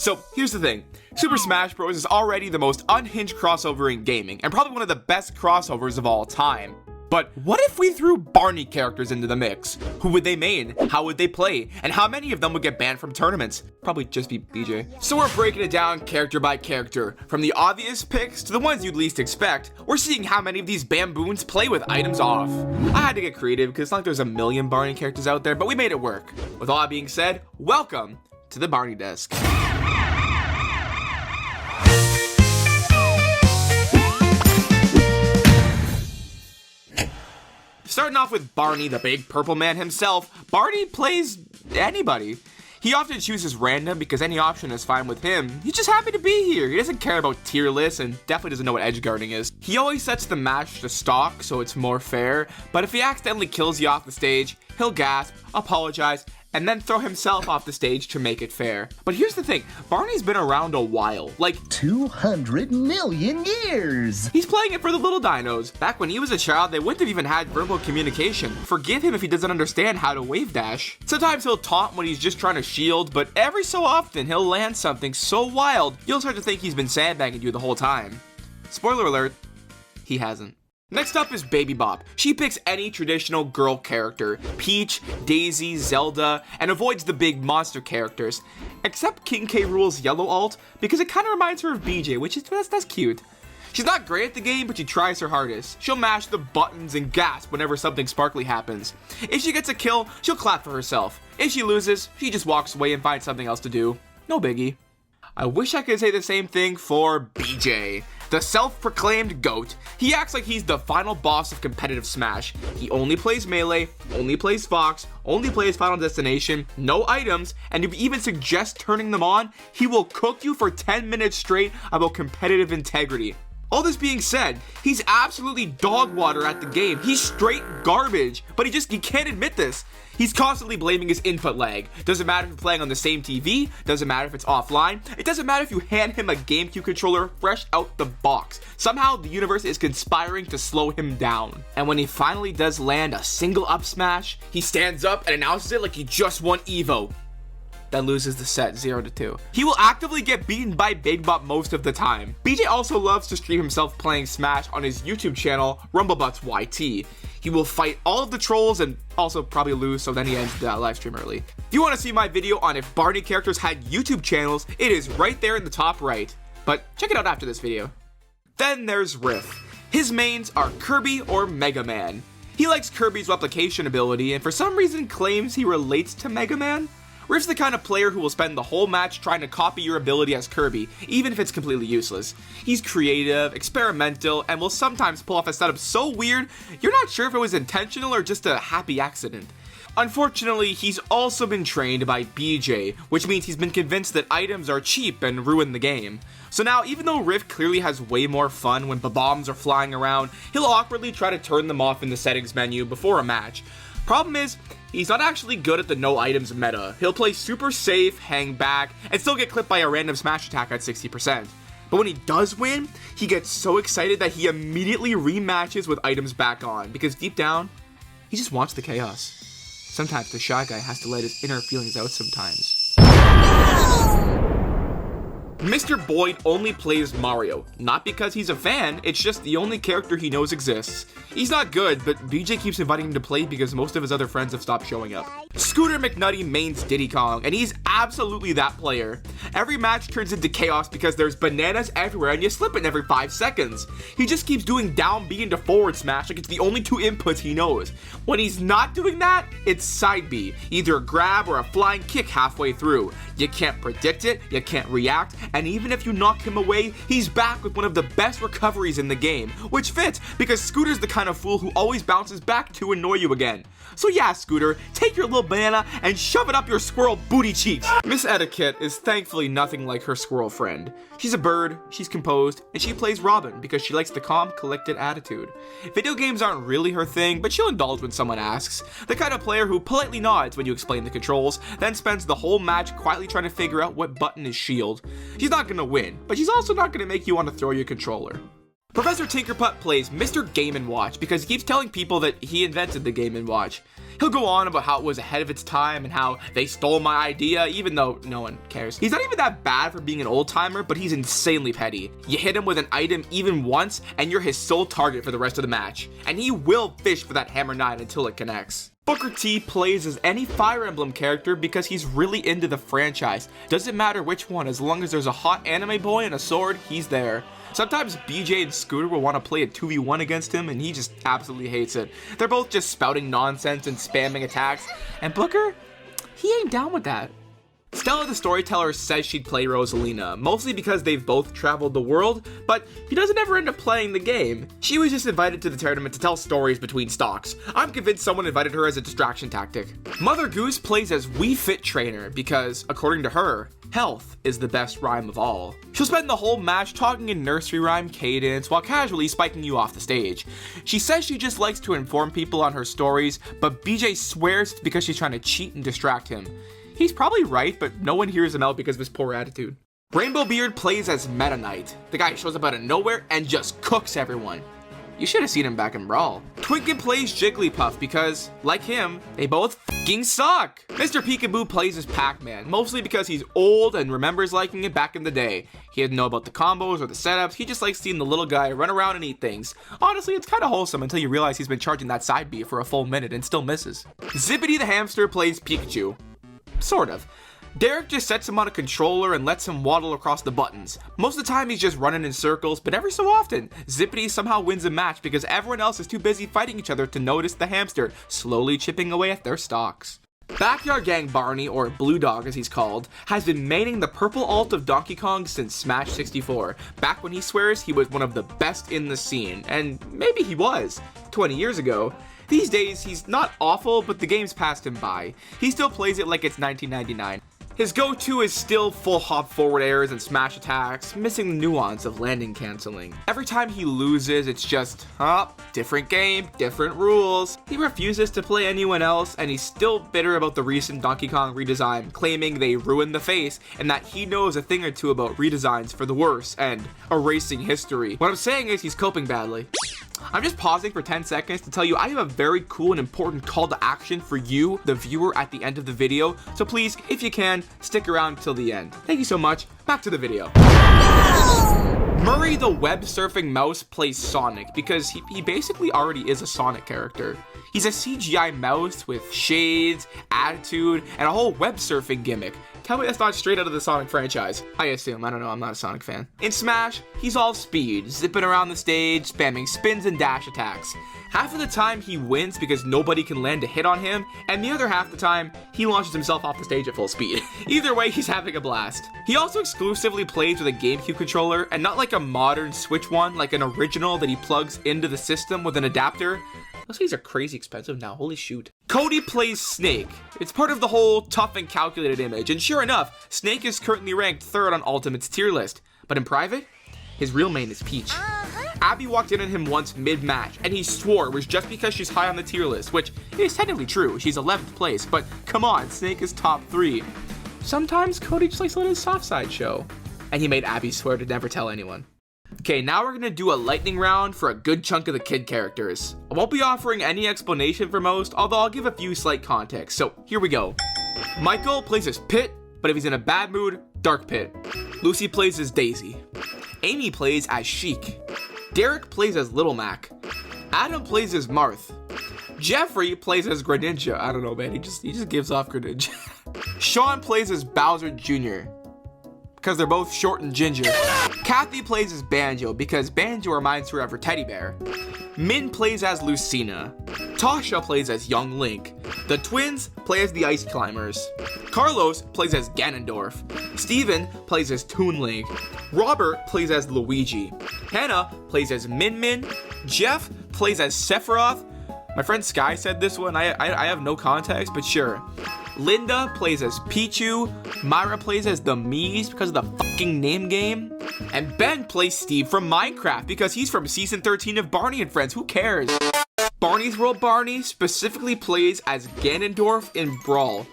So here's the thing, Super Smash Bros. Is already the most unhinged crossover in gaming, and probably one of the best crossovers of all time. But what if we threw Barney characters into the mix? Who would they main? How would they play? And how many of them would get banned from tournaments? Probably just be BJ. So we're breaking it down character by character. From the obvious picks to the ones you'd least expect, we're seeing how many of these bamboons play with items off. I had to get creative because it's not like there's a million Barney characters out there, but we made it work. With all that being said, welcome to the Barney Desk. Starting off with Barney, the big purple man himself, Barney plays anybody. He often chooses random because any option is fine with him. He's just happy to be here. He doesn't care about tier lists and definitely doesn't know what edge guarding is. He always sets the match to stock so it's more fair, but if he accidentally kills you off the stage, he'll gasp, apologize, and then throw himself off the stage to make it fair. But here's the thing, Barney's been around a while, like 200 million years! He's playing it for the little dinos. Back when he was a child, they wouldn't have even had verbal communication. Forgive him if he doesn't understand how to wave dash. Sometimes he'll taunt when he's just trying to shield, but every so often he'll land something so wild, you'll start to think he's been sandbagging you the whole time. Spoiler alert, he hasn't. Next up is Baby Bop. She picks any traditional girl character, Peach, Daisy, Zelda, and avoids the big monster characters. Except King K. Rool's yellow alt, because it kind of reminds her of BJ, which is, that's cute. She's not great at the game, but she tries her hardest. She'll mash the buttons and gasp whenever something sparkly happens. If she gets a kill, she'll clap for herself. If she loses, she just walks away and finds something else to do. No biggie. I wish I could say the same thing for BJ. The self-proclaimed GOAT. He acts like he's the final boss of competitive Smash. He only plays Melee, only plays Fox, only plays Final Destination, no items, and if you even suggest turning them on, he will cook you for 10 minutes straight about competitive integrity. All this being said, he's absolutely dog water at the game. He's straight garbage, but he can't admit this. He's constantly blaming his input lag. Doesn't matter if you're playing on the same TV, doesn't matter if it's offline, it doesn't matter if you hand him a GameCube controller fresh out the box. Somehow the universe is conspiring to slow him down. And when he finally does land a single up smash, he stands up and announces it like he just won EVO. Then loses the set 0-2. He will actively get beaten by Big Bop most of the time. BJ also loves to stream himself playing Smash on his YouTube channel, RumbleButts YT. He will fight all of the trolls and also probably lose, so then he ends the live stream early. If you want to see my video on if Barney characters had YouTube channels, it is right there in the top right. But check it out after this video. Then there's Riff. His mains are Kirby or Mega Man. He likes Kirby's replication ability and for some reason claims he relates to Mega Man. Riff's the kind of player who will spend the whole match trying to copy your ability as Kirby, even if it's completely useless. He's creative, experimental, and will sometimes pull off a setup so weird, you're not sure if it was intentional or just a happy accident. Unfortunately, he's also been trained by BJ, which means he's been convinced that items are cheap and ruin the game. So now, even though Riff clearly has way more fun when bombs are flying around, he'll awkwardly try to turn them off in the settings menu before a match. Problem is, he's not actually good at the no items meta. He'll play super safe, hang back, and still get clipped by a random smash attack at 60%. But when he does win, he gets so excited that he immediately rematches with items back on, because deep down, he just wants the chaos. Sometimes the shy guy has to let his inner feelings out sometimes. Mr. Boyd only plays Mario, not because he's a fan, it's just the only character he knows exists. He's not good, but BJ keeps inviting him to play because most of his other friends have stopped showing up. Scooter McNutty mains Diddy Kong, and he's absolutely that player. Every match turns into chaos because there's bananas everywhere and you slip it every 5 seconds. He just keeps doing down B into forward smash like it's the only two inputs he knows. When he's not doing that, it's side B, either a grab or a flying kick halfway through. You can't predict it, you can't react, and even if you knock him away, he's back with one of the best recoveries in the game, which fits because Scooter's the kind of fool who always bounces back to annoy you again. So yeah, Scooter, take your little banana and shove it up your squirrel booty cheeks. Miss Etta is thankfully nothing like her squirrel friend. She's a bird, she's composed, and she plays Robin because she likes the calm, collected attitude. Video games aren't really her thing, but she'll indulge when someone asks. The kind of player who politely nods when you explain the controls, then spends the whole match quietly trying to figure out what button is shield. She's not gonna win, but she's also not gonna make you want to throw your controller. Professor Tinkerputt plays Mr. Game & Watch because he keeps telling people that he invented the Game & Watch. He'll go on about how it was ahead of its time and how they stole my idea, even though no one cares. He's not even that bad for being an old-timer, but he's insanely petty. You hit him with an item even once, and you're his sole target for the rest of the match. And he will fish for that hammer 9 until it connects. Booker T plays as any Fire Emblem character because he's really into the franchise. Doesn't matter which one, as long as there's a hot anime boy and a sword, he's there. Sometimes BJ and Scooter will want to play a 2v1 against him, and he just absolutely hates it. They're both just spouting nonsense and spamming attacks, and Booker, he ain't down with that. Stella the Storyteller says she'd play Rosalina, mostly because they've both traveled the world, but he doesn't ever end up playing the game. She was just invited to the tournament to tell stories between stocks. I'm convinced someone invited her as a distraction tactic. Mother Goose plays as Wii Fit Trainer because, according to her, health is the best rhyme of all. She'll spend the whole match talking in nursery rhyme cadence while casually spiking you off the stage. She says she just likes to inform people on her stories, but BJ swears it's because she's trying to cheat and distract him. He's probably right, but no one hears him out because of his poor attitude. Rainbow Beard plays as Meta Knight. The guy shows up out of nowhere and just cooks everyone. You should have seen him back in Brawl. Twinken plays Jigglypuff because, like him, they both f***ing suck. Mr. Peekaboo plays as Pac-Man, mostly because he's old and remembers liking it back in the day. He doesn't know about the combos or the setups, he just likes seeing the little guy run around and eat things. Honestly, it's kinda wholesome until you realize he's been charging that side B for a full minute and still misses. Zippity the Hamster plays Pikachu. Sort of. Derek just sets him on a controller and lets him waddle across the buttons. Most of the time he's just running in circles, but every so often, Zippity somehow wins a match because everyone else is too busy fighting each other to notice the hamster slowly chipping away at their stocks. Backyard Gang Barney, or Blue Dog as he's called, has been maining the purple alt of Donkey Kong since Smash 64, back when he swears he was one of the best in the scene, and maybe he was, 20 years ago. These days, he's not awful, but the game's passed him by. He still plays it like it's 1999. His go-to is still full hop forward airs and smash attacks, missing the nuance of landing canceling. Every time he loses, it's just, different game, different rules. He refuses to play anyone else, and he's still bitter about the recent Donkey Kong redesign, claiming they ruined the face, and that he knows a thing or two about redesigns for the worse, and erasing history. What I'm saying is he's coping badly. I'm just pausing for 10 seconds to tell you I have a very cool and important call to action for you, the viewer, at the end of the video. So please, if you can, stick around till the end. Thank you so much. Back to the video. Murray the web surfing mouse plays Sonic because he basically already is a Sonic character. He's a CGI mouse with shades, attitude, and a whole web surfing gimmick. Tell me that's not straight out of the Sonic franchise. I assume, I don't know, I'm not a Sonic fan. In Smash, he's all speed, zipping around the stage, spamming spins and dash attacks. Half of the time he wins because nobody can land a hit on him, and the other half the time, he launches himself off the stage at full speed. Either way, he's having a blast. He also exclusively plays with a GameCube controller, and not like a modern Switch one, like an original that he plugs into the system with an adapter. Those things are crazy expensive now, holy shoot. Cody plays Snake. It's part of the whole tough and calculated image, and sure enough, Snake is currently ranked 3rd on Ultimate's tier list. But in private, his real main is Peach. Abby walked in on him once mid-match, and he swore it was just because she's high on the tier list, which is technically true, she's 11th place, but come on, Snake is top 3. Sometimes Cody just likes to let his soft side show. And he made Abby swear to never tell anyone. Okay, now we're gonna do a lightning round for a good chunk of the kid characters. I won't be offering any explanation for most, although I'll give a few slight context, so here we go. Michael plays as Pit, but if he's in a bad mood, Dark Pit. Lucy plays as Daisy. Amy plays as Sheik. Derek plays as Little Mac. Adam plays as Marth. Jeffrey plays as Greninja. I don't know, man, he just gives off Greninja. Sean plays as Bowser Jr. because they're both short and ginger. Kathy plays as Banjo because Banjo reminds her of her teddy bear. Min plays as Lucina. Tasha plays as Young Link. The twins play as the Ice Climbers. Carlos plays as Ganondorf. Steven plays as Toon Link. Robert plays as Luigi. Hannah plays as Min Min. Jeff plays as Sephiroth. My friend Sky said this one. I have no context, but sure. Linda plays as Pichu. Myra plays as the Miis because of the fucking name game. And Ben plays Steve from Minecraft because he's from season 13 of Barney and Friends. Who cares? Barney's World Barney specifically plays as Ganondorf in Brawl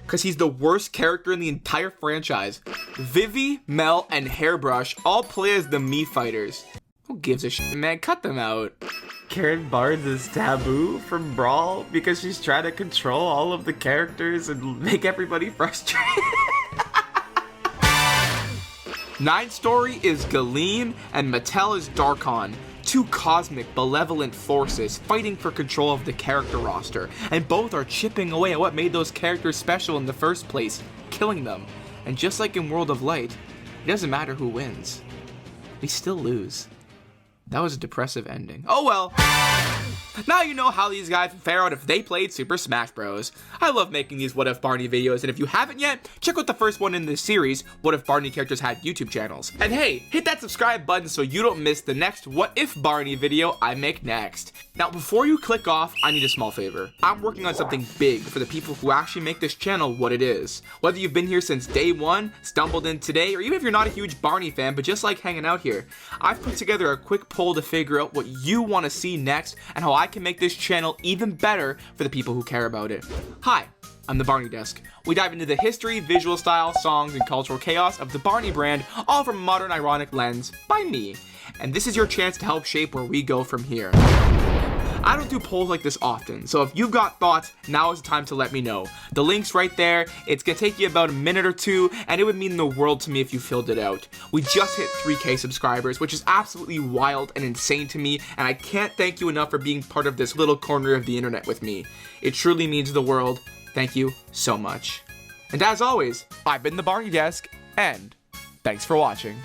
because he's the worst character in the entire franchise. Vivie, Mel, and Hairbrush all play as the Mii fighters. Who gives a shit, man? Cut them out. Karen Barnes is taboo from Brawl because she's trying to control all of the characters and make everybody frustrated. 9's story is Galeem and Mattel is Darkon. Two cosmic, malevolent forces fighting for control of the character roster, and both are chipping away at what made those characters special in the first place, killing them. And just like in World of Light, it doesn't matter who wins. We still lose. That was a depressive ending. Oh well. Now you know how these guys would fare out if they played Super Smash Bros. I love making these What If Barney videos, and if you haven't yet, check out the first one in this series, What If Barney characters had YouTube channels. And hey, hit that subscribe button so you don't miss the next What If Barney video I make next. Now before you click off, I need a small favor. I'm working on something big for the people who actually make this channel what it is. Whether you've been here since day one, stumbled in today, or even if you're not a huge Barney fan but just like hanging out here, I've put together a quick poll to figure out what you want to see next and how I can make this channel even better for the people who care about it. Hi, I'm the Barney Desk. We dive into the history, visual style, songs, and cultural chaos of the Barney brand, all from a modern ironic lens by me. And this is your chance to help shape where we go from here. I don't do polls like this often, so if you've got thoughts, now is the time to let me know. The link's right there. It's gonna take you about a minute or two, and it would mean the world to me if you filled it out. We just hit 3K subscribers, which is absolutely wild and insane to me, and I can't thank you enough for being part of this little corner of the internet with me. It truly means the world. Thank you so much. And as always, I've been the Barney Desk, and thanks for watching.